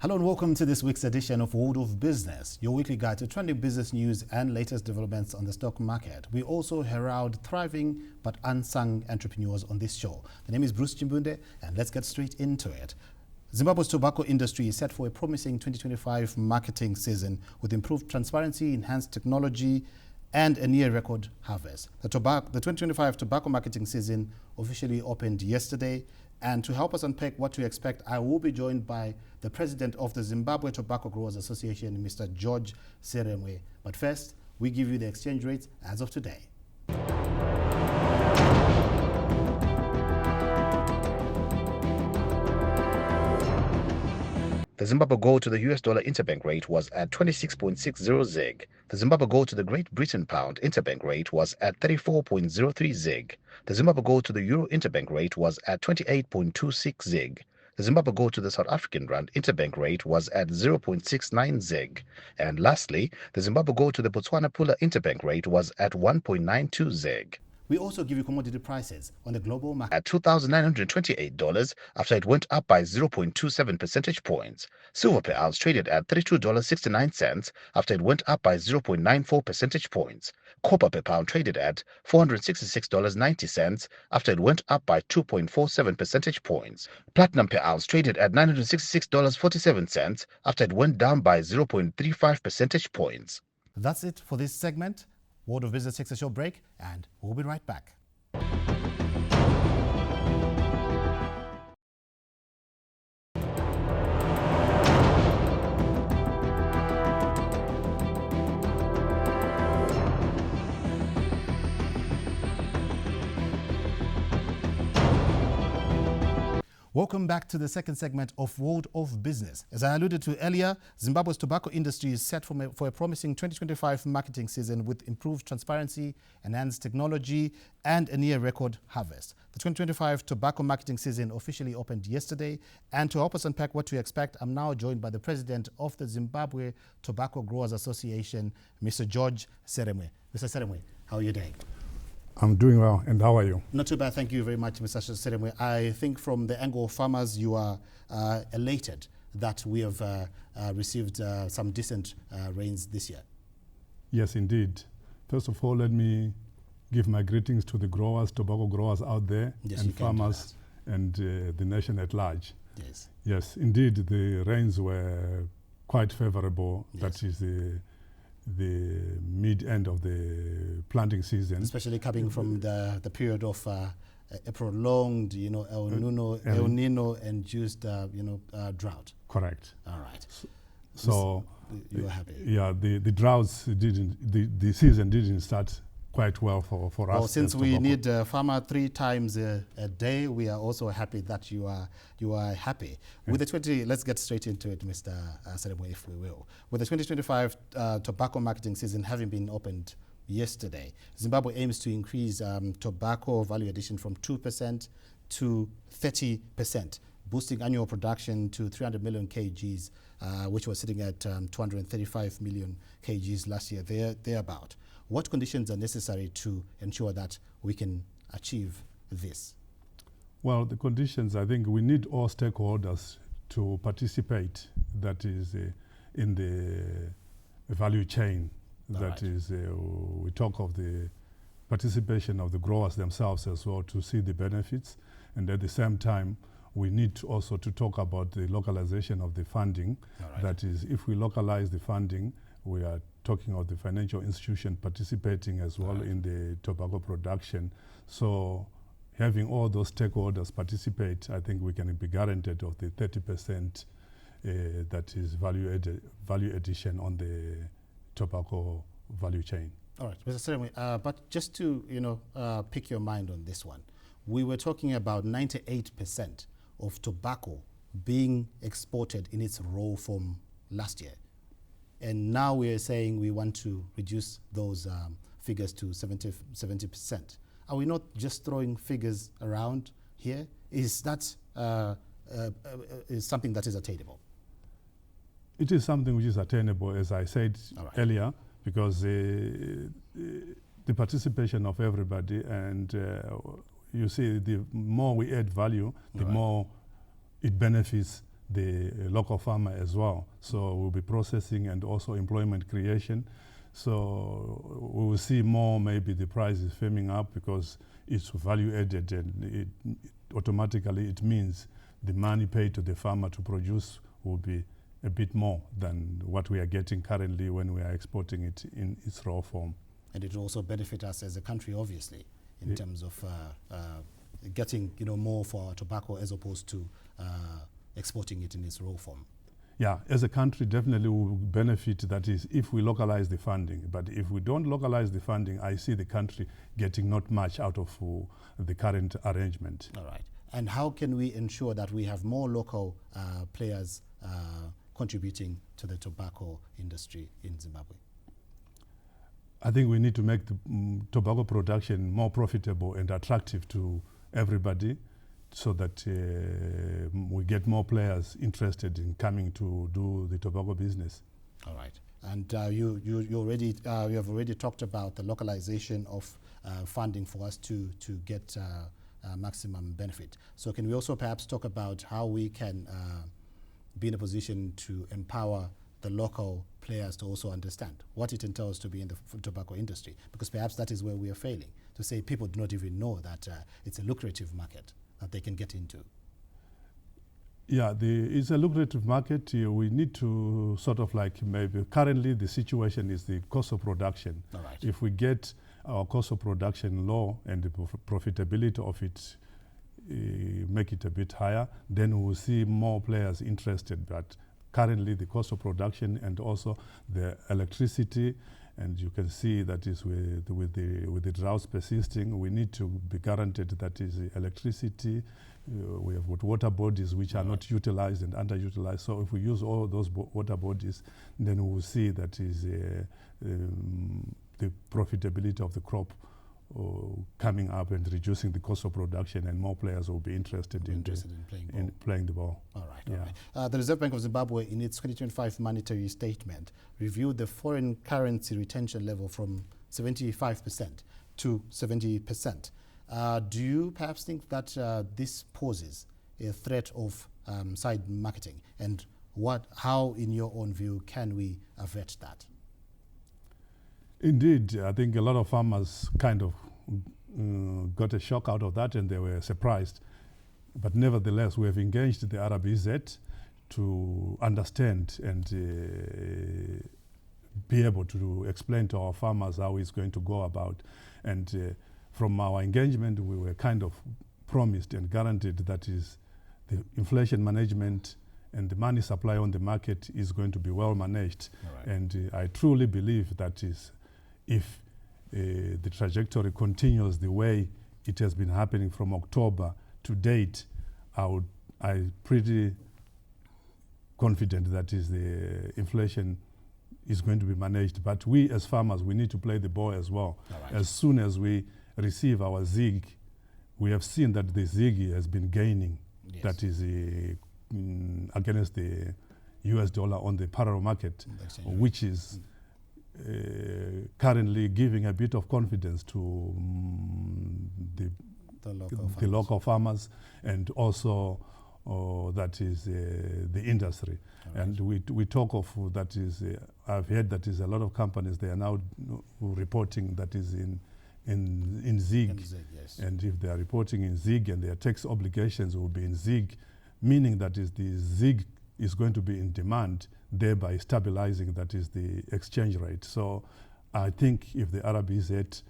Hello and welcome to this week's edition of World of Business, your weekly guide to trending business news and latest developments on the stock market. We also herald thriving but unsung entrepreneurs on this show. The name is Bruce Chimbunde, and let's get straight into it. Zimbabwe's tobacco industry is set for a promising 2025 marketing season with improved transparency, enhanced technology, and a near record harvest. The 2025 tobacco marketing season officially opened yesterday. And to help us unpack what to expect, I will be joined by the president of the Zimbabwe Tobacco Growers Association, Mr. George Seremwe. But first, we give you the exchange rates as of today. The Zimbabwe gold to the US dollar interbank rate was at 26.60 ZiG. The Zimbabwe gold to the Great Britain pound interbank rate was at 34.03 ZiG. The Zimbabwe gold to the euro interbank rate was at 28.26 ZiG. The Zimbabwe gold to the South African rand interbank rate was at 0.69 ZiG. And lastly, the Zimbabwe gold to the Botswana pula interbank rate was at 1.92 ZiG. We also give you commodity prices on the global market. At $2,928 after it went up by 0.27 percentage points. Silver per ounce traded at $32.69 after it went up by 0.94 percentage points. Copper per pound traded at $466.90 after it went up by 2.47 percentage points. Platinum per ounce traded at $966.47 after it went down by 0.35 percentage points. That's it for this segment. World of Business takes a short break, and we'll be right back. Welcome back to the second segment of World of Business. As I alluded to earlier, Zimbabwe's tobacco industry is set for a promising 2025 marketing season with improved transparency, enhanced technology, and a near record harvest. The 2025 tobacco marketing season officially opened yesterday, and to help us unpack what to expect, I'm now joined by the president of the Zimbabwe Tobacco Growers Association, Mr. George Seremwe. Mr. Seremwe, how are you doing? I'm doing well, and how are you? Not too bad, thank you very much, Mr. Seremwe. I think from the angle of farmers, you are elated that we have received some decent rains this year. Yes, indeed. First of all, let me give my greetings to the growers, tobacco growers out there, yes, and farmers, and the nation at large. Yes. Yes, indeed, the rains were quite favorable. Yes. That is the mid-end of the planting season. Especially coming from the period of a prolonged, El Nino-induced, drought. Correct. All right. So you are happy. Yeah, the droughts the season didn't start quite well for us. Well, since we need a farmer 3 times a day, we are also happy that you are happy. With the let's get straight into it, Mr. Seremwe, if we will. With the 2025 tobacco marketing season having been opened yesterday, Zimbabwe aims to increase tobacco value addition from 2% to 30%, boosting annual production to 300 million kgs, which was sitting at 235 million kgs last year, thereabout. What conditions are necessary to ensure that we can achieve this? Well, the conditions, I think we need all stakeholders to participate, that is in the value chain. That is, we talk of the participation of the growers themselves as well to see the benefits. And at the same time, we need also to talk about the localization of the funding. That is, if we localize the funding, we are talking of the financial institution participating as well in the tobacco production. So having all those stakeholders participate, I think we can be guaranteed of the 30% that is value addition on the tobacco value chain. All right, Mr. Seremwe, but just to pick your mind on this one, we were talking about 98% of tobacco being exported in its raw form last year. And now we are saying we want to reduce those figures to 70%. Are we not just throwing figures around here? Is that is something that is attainable? It is something which is attainable, as I said earlier, because the participation of everybody, and you see, the more we add value, the more it benefits the local farmer as well. So we'll be processing and also employment creation. So we will see more, maybe the price is firming up because it's value added, and automatically it means the money paid to the farmer to produce will be a bit more than what we are getting currently when we are exporting it in its raw form. And it will also benefit us as a country, obviously, in terms of getting more for our tobacco as opposed to exporting it in its raw form. Yeah, as a country, definitely we will benefit, that is, if we localize the funding. But if we don't localize the funding, I see the country getting not much out of the current arrangement. All right. And how can we ensure that we have more local players contributing to the tobacco industry in Zimbabwe? I think we need to make the tobacco production more profitable and attractive to everybody, so that we get more players interested in coming to do the tobacco business. All right. And you have already talked about the localization of funding for us to get maximum benefit. So can we also perhaps talk about how we can be in a position to empower the local players to also understand what it entails to be in the tobacco industry? Because perhaps that is where we are failing, to say people do not even know that it's a lucrative market that they can get into. Yeah, it's a lucrative market. We need to sort of maybe currently the situation is the cost of production. All right. If we get our cost of production low and the profitability of it make it a bit higher, then we will see more players interested. But currently the cost of production and also the electricity, and you can see that is with the droughts persisting, we need to be guaranteed that is electricity. We have got water bodies which are not utilized and underutilized. So if we use all those water bodies, then we will see that is the profitability of the crop coming up and reducing the cost of production, and more players will be interested in playing the ball. All right. Yeah. All right. The Reserve Bank of Zimbabwe, in its 2025 monetary statement, reviewed the foreign currency retention level from 75% to 70%. Do you perhaps think that this poses a threat of side marketing, and how, in your own view, can we avert that? Indeed, I think a lot of farmers kind of got a shock out of that, and they were surprised. But nevertheless, we have engaged the RBZ to understand and be able to explain to our farmers how it's going to go about. And from our engagement, we were kind of promised and guaranteed that is the inflation management and the money supply on the market is going to be well managed. Right. And I truly believe that is, if the trajectory continues the way it has been happening from October to date, I'm pretty confident that is the inflation is going to be managed. But we as farmers, we need to play the ball as well. Right. As soon as we receive our ZIG, we have seen that the ZIG has been gaining. Yes. That is against the US dollar on the parallel market, which is currently giving a bit of confidence to the local farmers, and also that is the industry. Right. And we talk of that is, I've heard that is a lot of companies, they are now reporting that is in ZIG. Yes. And if they are reporting in ZIG and their tax obligations will be in ZIG, meaning that is the ZIG is going to be in demand, thereby stabilizing that is the exchange rate. So I think if the RBZ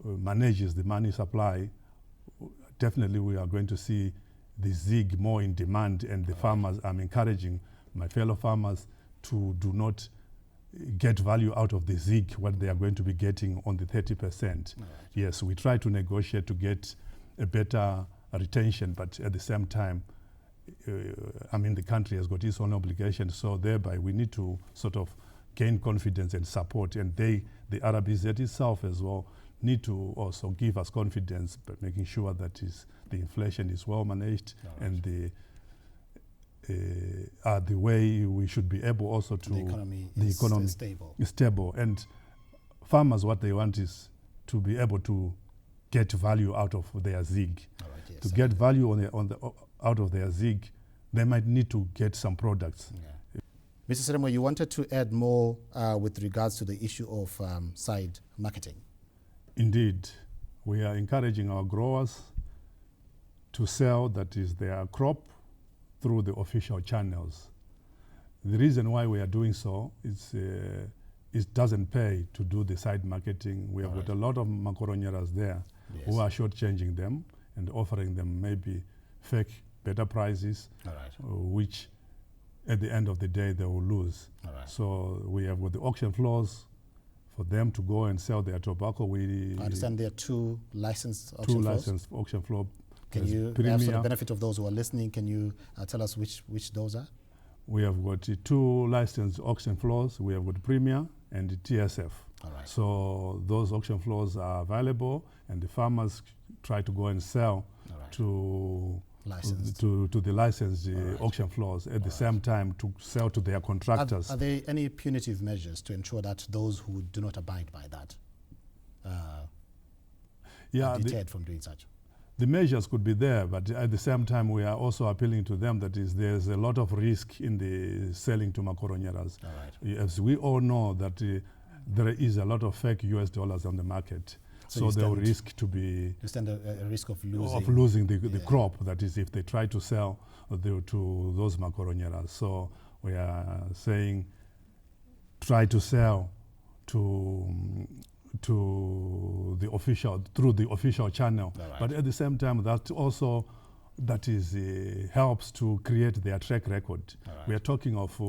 manages the money supply, definitely we are going to see the ZIG more in demand, and the farmers, I'm encouraging my fellow farmers to do not get value out of the ZIG, what they are going to be getting on the 30%. Right. Yes, we try to negotiate to get a better retention, but at the same time, the country has got its own obligations, so thereby we need to sort of gain confidence and support, and the RBZ itself as well need to also give us confidence by making sure that the inflation is well managed. Right. And the way we should be able also to... The economy is stable. And farmers, what they want is to be able to get value out of their ZIG. Right, yes, to get value out of their ZIG, they might need to get some products. Yeah. Mr. Seremwe, you wanted to add more with regards to the issue of side marketing. Indeed, we are encouraging our growers to sell, that is, their crop through the official channels. The reason why we are doing so is it doesn't pay to do the side marketing. We have got a lot of makoronyeras there who are shortchanging them and offering them maybe fake better prices, which at the end of the day they will lose. So we have got the auction floors for them to go and sell their tobacco. I understand there are two licensed auction floors. Two licensed auction floors. Can you, perhaps for the benefit of those who are listening, can you tell us which those are? We have got two licensed auction floors. We have got Premier and TSF. So those auction floors are available, and the farmers try to go and sell to the licensed auction floors at the same time to sell to their contractors. Are there any punitive measures to ensure that those who do not abide by that are deterred from doing such? The measures could be there, but at the same time, we are also appealing to them that there's a lot of risk in the selling to makoronyeras. As we all know that there is a lot of fake US dollars on the market. So they will risk to be... You stand a risk of losing... Of losing the crop, that is, if they try to sell to those makoronyeras. So we are saying, try to sell through the official channel, but at the same time that also helps to create their track record. We are talking of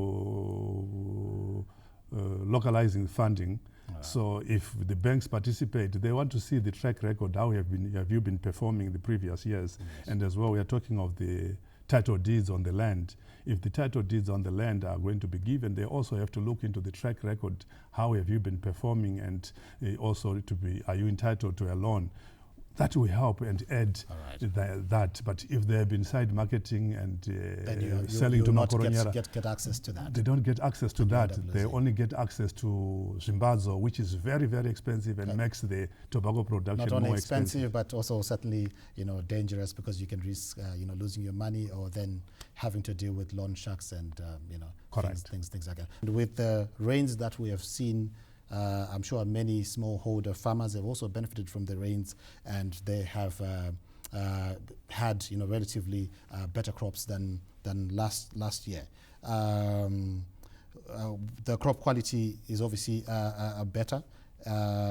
localizing funding. So if the banks participate, they want to see the track record. How have you been performing the previous years? And as well, we are talking of the title deeds on the land. If the title deeds on the land are going to be given, they also have to look into the track record. How have you been performing, and also are you entitled to a loan? That will help and add that. But if they have been side marketing and selling to makoronyera, get access to that. They don't get access to that. They only get access to Zimbabwe, which is very, very expensive and makes the tobacco production not only more expensive, but also certainly dangerous, because you can risk losing your money or then having to deal with loan sharks and things like that. And with the rains that we have seen, I'm sure many smallholder farmers have also benefited from the rains, and they have had relatively better crops than last year. The crop quality is obviously better,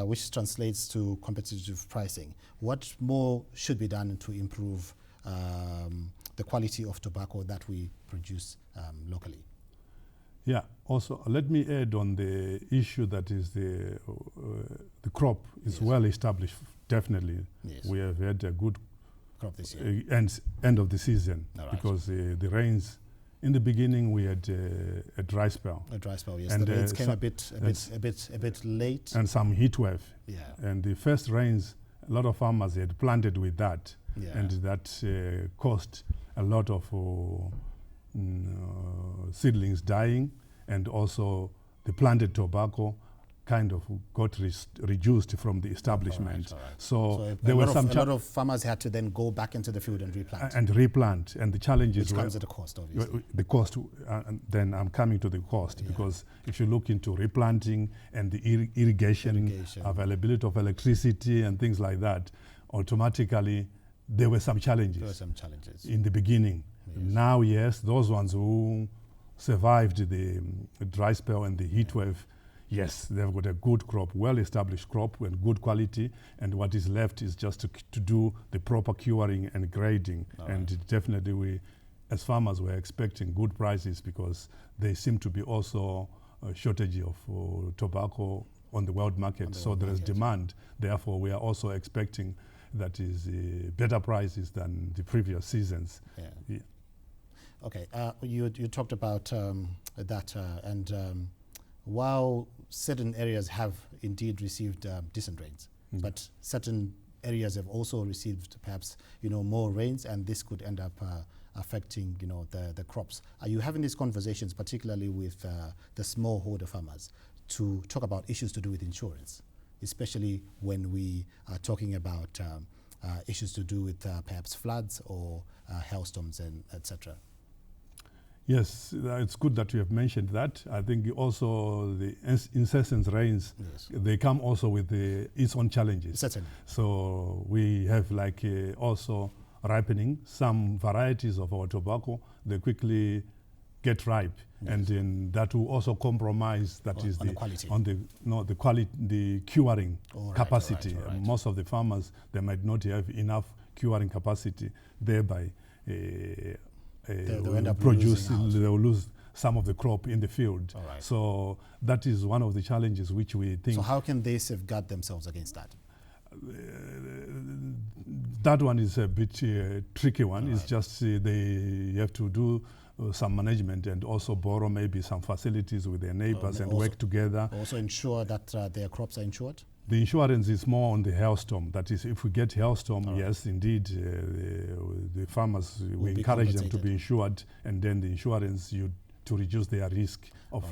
which translates to competitive pricing. What more should be done to improve the quality of tobacco that we produce locally? Yeah, also let me add on the issue that is the crop is well established, definitely. We have had a good crop this year. End of the season, because the rains, in the beginning we had a dry spell. A dry spell, yes. And the rains came a bit late. And some heat wave. Yeah. And the first rains, a lot of farmers had planted with that. Yeah. And that caused a lot of seedlings dying, and also the planted tobacco kind of got reduced from the establishment. So there were a lot of farmers had to then go back into the field and replant. And the challenges which comes at a cost, obviously. The cost, then I'm coming to the cost, because if you look into replanting and the irrigation, availability of electricity and things like that, automatically there were some challenges. There were some challenges in the beginning. Now, yes, those ones who survived the dry spell and the heat wave, yes, they've got a good crop, well-established crop and good quality, and what is left is just to do the proper curing and grading. And definitely we, as farmers, were expecting good prices, because there seem to be also a shortage of tobacco on the world market. So there is demand. Therefore, we are also expecting that is better prices than the previous seasons. Yeah. Okay, you talked about that, and while certain areas have indeed received decent rains, but certain areas have also received perhaps more rains, and this could end up affecting the crops. Are you having these conversations, particularly with the smallholder farmers, to talk about issues to do with insurance, especially when we are talking about issues to do with perhaps floods or hailstorms and etc.? Yes, it's good that you have mentioned that. I think also the incessant rains, Yes. they come also with its own challenges. Certainly. So we have like also ripening. Some varieties of our tobacco, they quickly get ripe, Yes. and then that will also compromise On the quality. the quality, the curing All right, capacity. all right. Most of the farmers, they might not have enough curing capacity, thereby They'll end up produce, losing out. they will lose some of the crop in the field. All right. So that is one of the challenges which we think. So how can they safeguard themselves against that? That one is a bit tricky one. All It's right. just they have to do some management and also borrow maybe some facilities with their neighbors and also- work together. Also ensure that their crops are insured? The insurance is more on the hailstorm. That is, if we get hailstorm, All right. yes, indeed, the farmers, we be encourage them to compensated. be insured, and then the insurance to reduce their risk of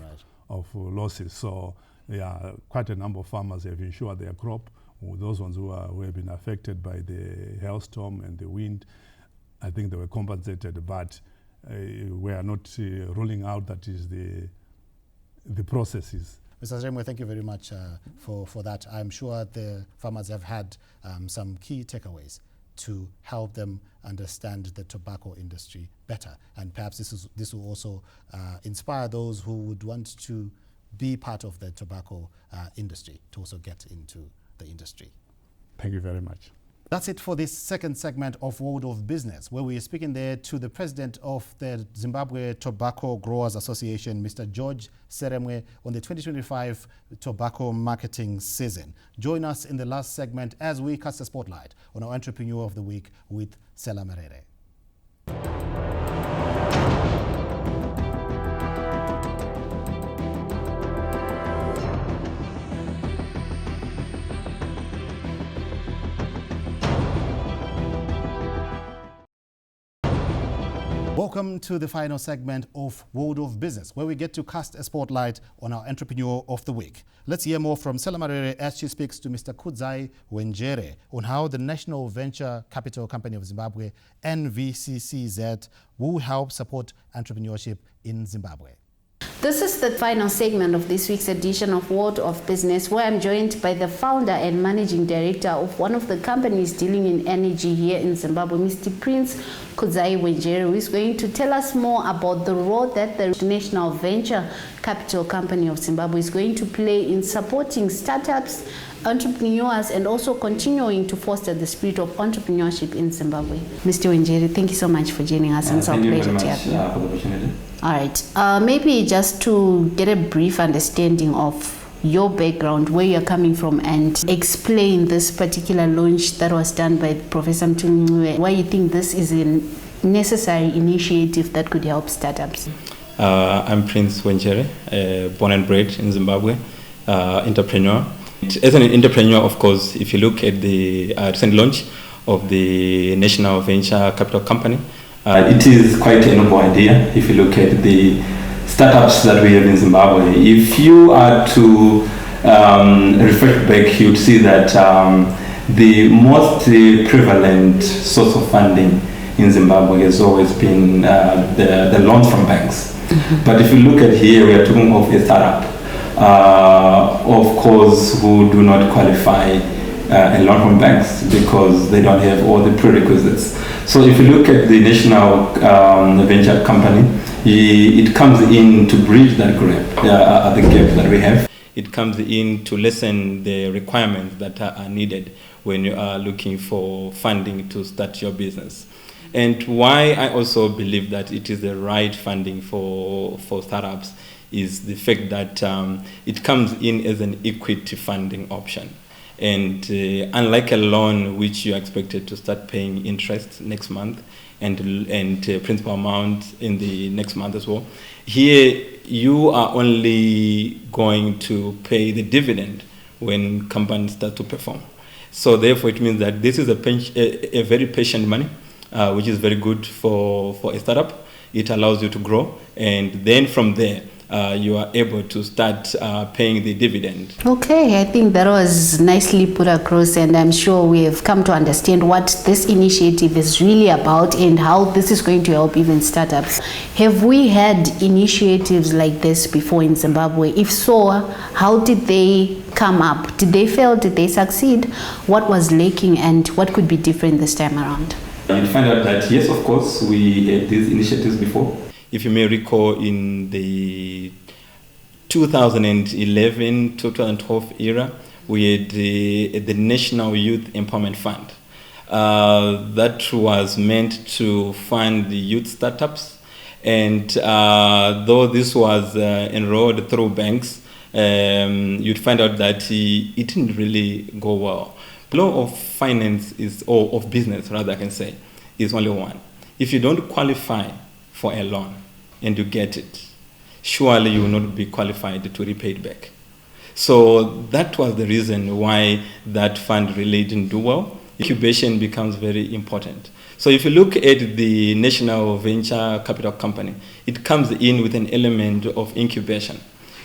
All right. losses. So, yeah, quite a number of farmers have insured their crop. Those ones who have been affected by the hailstorm and the wind, I think they were compensated, but we are not ruling out that is the processes. Mr. Seremwe, thank you very much for that. I'm sure the farmers have had some key takeaways to help them understand the tobacco industry better. And perhaps this will also inspire those who would want to be part of the tobacco industry to also get into the industry. Thank you very much. That's it for this second segment of World of Business, where we are speaking there to the president of the Zimbabwe Tobacco Growers Association, Mr. George Seremwe, on the 2025 tobacco marketing season. Join us in the last segment as we cast a spotlight on our Entrepreneur of the Week with Cellah Marere. Welcome to the final segment of World of Business, where we get to cast a spotlight on our Entrepreneur of the Week. Let's hear more from Cellah Marere as she speaks to Mr. Kudzai Hwenjere on how the National Venture Capital Company of Zimbabwe, NVCCZ, will help support entrepreneurship in Zimbabwe. This is the final segment of this week's edition of World of Business, where I'm joined by the founder and managing director of one of the companies dealing in energy here in Zimbabwe, Mr. Prince Kudzai Hwenjere, who is going to tell us more about the role that the National Venture Capital Company of Zimbabwe is going to play in supporting startups, entrepreneurs, and also continuing to foster the spirit of entrepreneurship in Zimbabwe. Mr. Hwenjere, thank you so much for joining us. It's our pleasure to have you. For the opportunity. All right. Maybe just to get a brief understanding of your background, where you're coming from, and explain this particular launch that was done by Professor Mtungwe, why you think this is a necessary initiative that could help startups. I'm Prince Hwenjere, born and bred in Zimbabwe, entrepreneur. As an entrepreneur, of course, if you look at the recent launch of the National Venture Capital Company, it is quite a noble idea if you look at the startups that we have in Zimbabwe. If you are to reflect back, you'd see that the most prevalent source of funding in Zimbabwe has always been the loans from banks. Mm-hmm. But if you look at here, we are talking of a startup, of course, who do not qualify a loan from banks because they don't have all the prerequisites. So if you look at the National Venture Company, it comes in to bridge that gap, the gap that we have. It comes in to lessen the requirements that are needed when you are looking for funding to start your business. And why I also believe that it is the right funding for startups is the fact that it comes in as an equity funding option. And unlike a loan which you are expected to start paying interest next month and principal amount in the next month as well, here you are only going to pay the dividend when companies start to perform. So therefore it means that this is a very patient money, which is very good for a startup. It allows you to grow, and then from there you are able to start paying the dividend. Okay, I think that was nicely put across, and I'm sure we have come to understand what this initiative is really about and how this is going to help even startups. Have we had initiatives like this before in Zimbabwe? If so, how did they come up? Did they fail? Did they succeed? What was lacking and what could be different this time around? You'll find out that yes, of course, we had these initiatives before. If you may recall, in the 2011-2012 era, we had the National Youth Empowerment Fund. That was meant to fund the youth startups, and though this was enrolled through banks, you'd find out that it didn't really go well. Law of finance or of business, rather, I can say, is only one. If you don't qualify for a loan and you get it, surely you will not be qualified to repay it back. So that was the reason why that fund really didn't do well. Incubation becomes very important. So if you look at the National Venture Capital Company, it comes in with an element of incubation,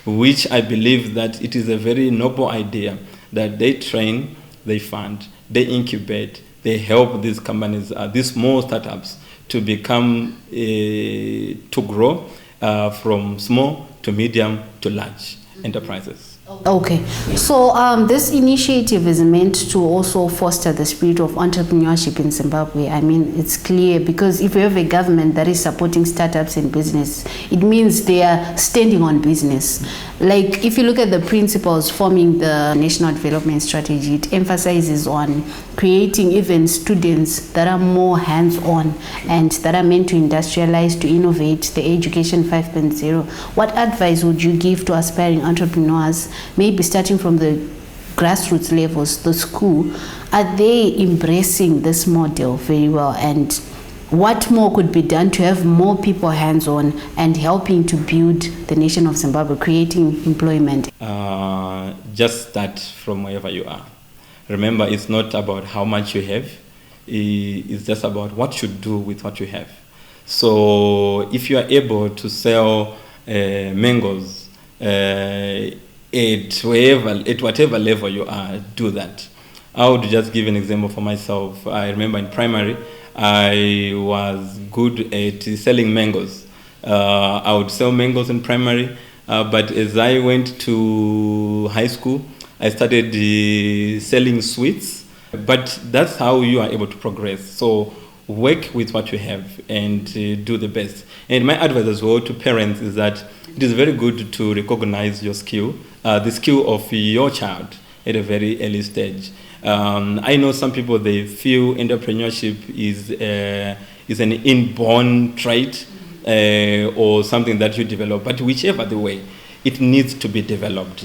which I believe that it is a very noble idea that they train, they fund, they incubate, they help these companies, these small startups, to become, to grow from small to medium to large enterprises. Okay, so this initiative is meant to also foster the spirit of entrepreneurship in Zimbabwe. I mean, it's clear, because if you have a government that is supporting startups and business, it means they are standing on business. Like, if you look at the principles forming the National Development Strategy, it emphasizes on creating even students that are more hands-on and that are meant to industrialize, to innovate, the Education 5.0. What advice would you give to aspiring entrepreneurs, maybe starting from the grassroots levels, the school? Are they embracing this model very well? And what more could be done to have more people hands-on and helping to build the nation of Zimbabwe, creating employment? Just start from wherever you are. Remember, it's not about how much you have. It's just about what you do with what you have. So if you are able to sell mangoes at whatever level you are, do that. I would just give an example for myself. I remember in primary, I was good at selling mangoes. I would sell mangoes in primary, but as I went to high school, I started selling sweets. But that's how you are able to progress. So work with what you have and do the best. And my advice as well to parents is that it is very good to recognize your skill, the skill of your child at a very early stage. I know some people, they feel entrepreneurship is an inborn trait or something that you develop, but whichever the way, it needs to be developed.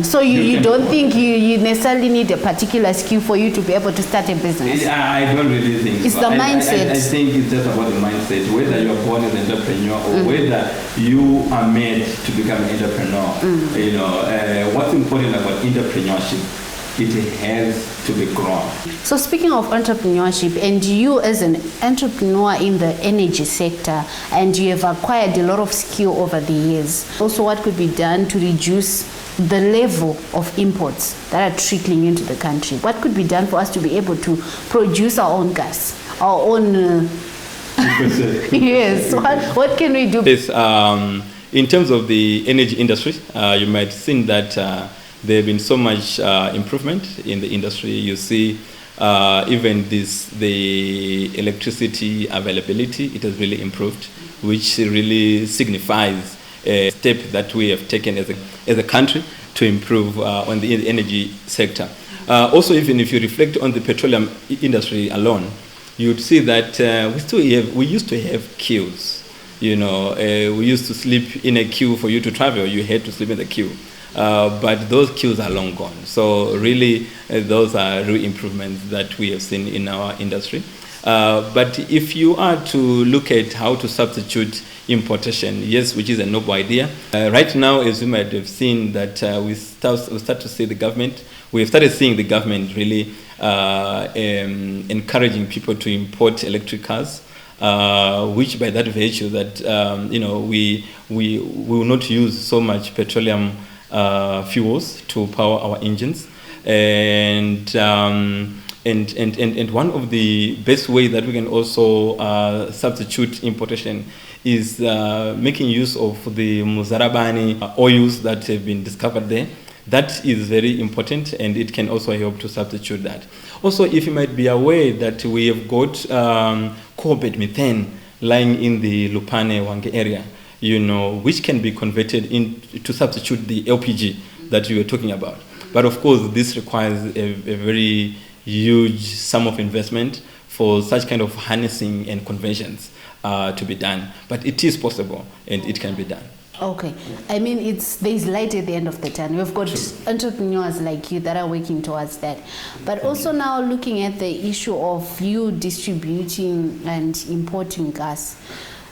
So you don't think you necessarily need a particular skill for you to be able to start a business? I don't really think it's so. The mindset. I think it's just about the mindset, whether you are born as an entrepreneur or whether you are made to become an entrepreneur. You know, what's important about entrepreneurship, it has to be grown. So speaking of entrepreneurship, and you as an entrepreneur in the energy sector, and you have acquired a lot of skill over the years, also what could be done to reduce the level of imports that are trickling into the country? What could be done for us to be able to produce our own gas, our own... Yes, what can we do? Yes, in terms of the energy industry, you might think that there have been so much improvement in the industry. You see, even the electricity availability, it has really improved, which really signifies a step that we have taken as a country to improve on the energy sector. Also, even if you reflect on the petroleum industry alone, you would see that we used to have queues. You know, we used to sleep in a queue. For you to travel, you had to sleep in the queue. But those queues are long gone. So really, those are real improvements that we have seen in our industry. But if you are to look at how to substitute importation, yes, which is a noble idea. Right now, as you might have seen, that we start to see the government. We have started seeing the government really encouraging people to import electric cars. which by that virtue that we will not use so much petroleum fuels to power our engines, and one of the best way that we can also substitute importation is making use of the Muzarabani oils that have been discovered there. That is very important, and it can also help to substitute that. Also, if you might be aware that we have got corbett methane lying in the Lupane-Hwange area, which can be converted to substitute the LPG that you were talking about. But of course, this requires a very huge sum of investment for such kind of harnessing and conversions to be done. But it is possible, and it can be done. Okay, I mean, there's light at the end of the tunnel. We've got entrepreneurs like you that are working towards that. But also now looking at the issue of you distributing and importing gas,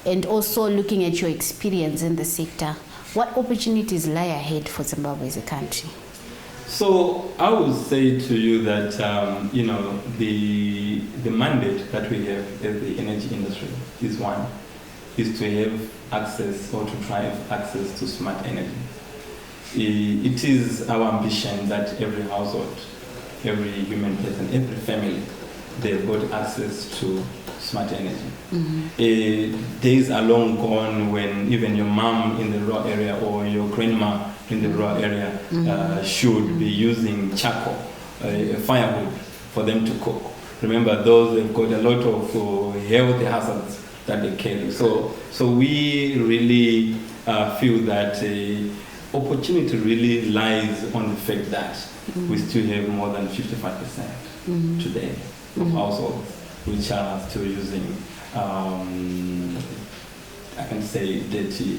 and also looking at your experience in the sector, what opportunities lie ahead for Zimbabwe as a country? So I would say to you that the mandate that we have as the energy industry is to have access, or to drive access to smart energy. It is our ambition that every household, every human person, every family, they've got access to smart energy. Mm-hmm. Days are long gone when even your mom in the rural area or your grandma in the rural area should be using charcoal, firewood, for them to cook. Remember, those have got a lot of health hazards that they carry. So we really feel that opportunity really lies on the fact that we still have more than 55% today of households which are still using, I can say, dirty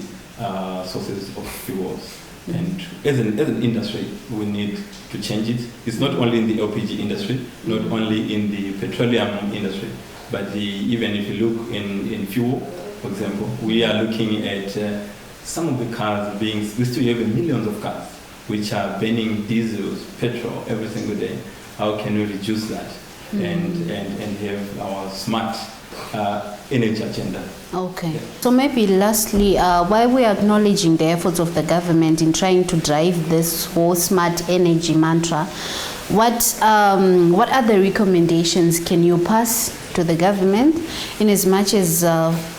sources of fuels. And as an industry, we need to change it. It's not only in the LPG industry, not only in the petroleum industry, but even if you look in fuel, for example, we are looking at some of the cars we still have millions of cars which are burning diesels, petrol every single day. How can we reduce that and have our smart energy agenda? Okay. Yeah. So maybe lastly, while we are acknowledging the efforts of the government in trying to drive this whole smart energy mantra, what other recommendations can you pass to the government in as much as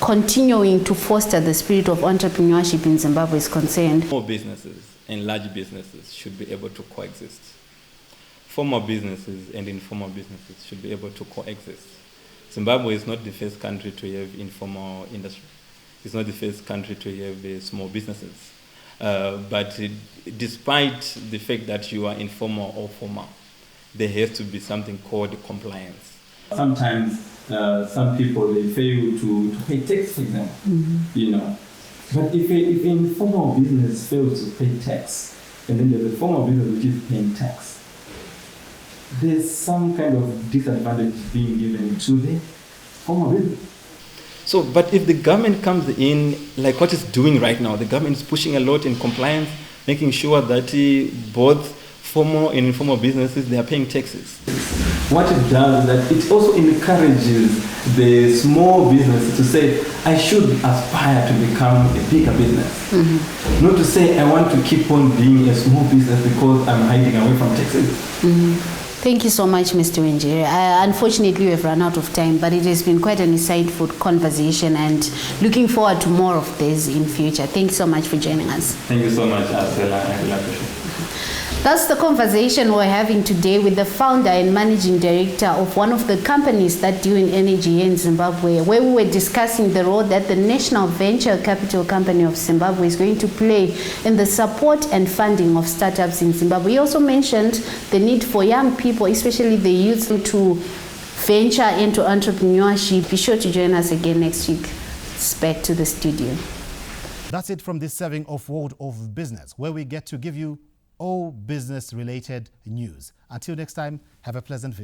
continuing to foster the spirit of entrepreneurship in Zimbabwe is concerned? Small businesses and large businesses should be able to coexist. Formal businesses and informal businesses should be able to coexist. Zimbabwe is not the first country to have informal industry. It's not the first country to have small businesses. But despite the fact that you are informal or formal, there has to be something called compliance. Sometimes some people, they fail to pay tax, for example, But if an informal business fails to pay tax, and then there's a formal business which is paying tax, there's some kind of disadvantage being given to the formal business. So, but if the government comes in, like what it's doing right now, the government is pushing a lot in compliance, making sure that both formal and informal businesses, they are paying taxes. What it does is that it also encourages the small business to say, I should aspire to become a bigger business. Mm-hmm. Not to say, I want to keep on being a small business because I'm hiding away from taxes. Mm-hmm. Thank you so much, Mr. Hwenjere. Unfortunately, we have run out of time, but it has been quite an insightful conversation and looking forward to more of this in future. Thank you so much for joining us. Thank you so much, Cellah. I really appreciate it. That's the conversation we're having today with the founder and managing director of one of the companies that deal in energy here in Zimbabwe, where we were discussing the role that the National Venture Capital Company of Zimbabwe is going to play in the support and funding of startups in Zimbabwe. He also mentioned the need for young people, especially the youth, to venture into entrepreneurship. Be sure to join us again next week. It's back to the studio. That's it from this serving of World of Business, where we get to give you all business-related news. Until next time, have a pleasant view.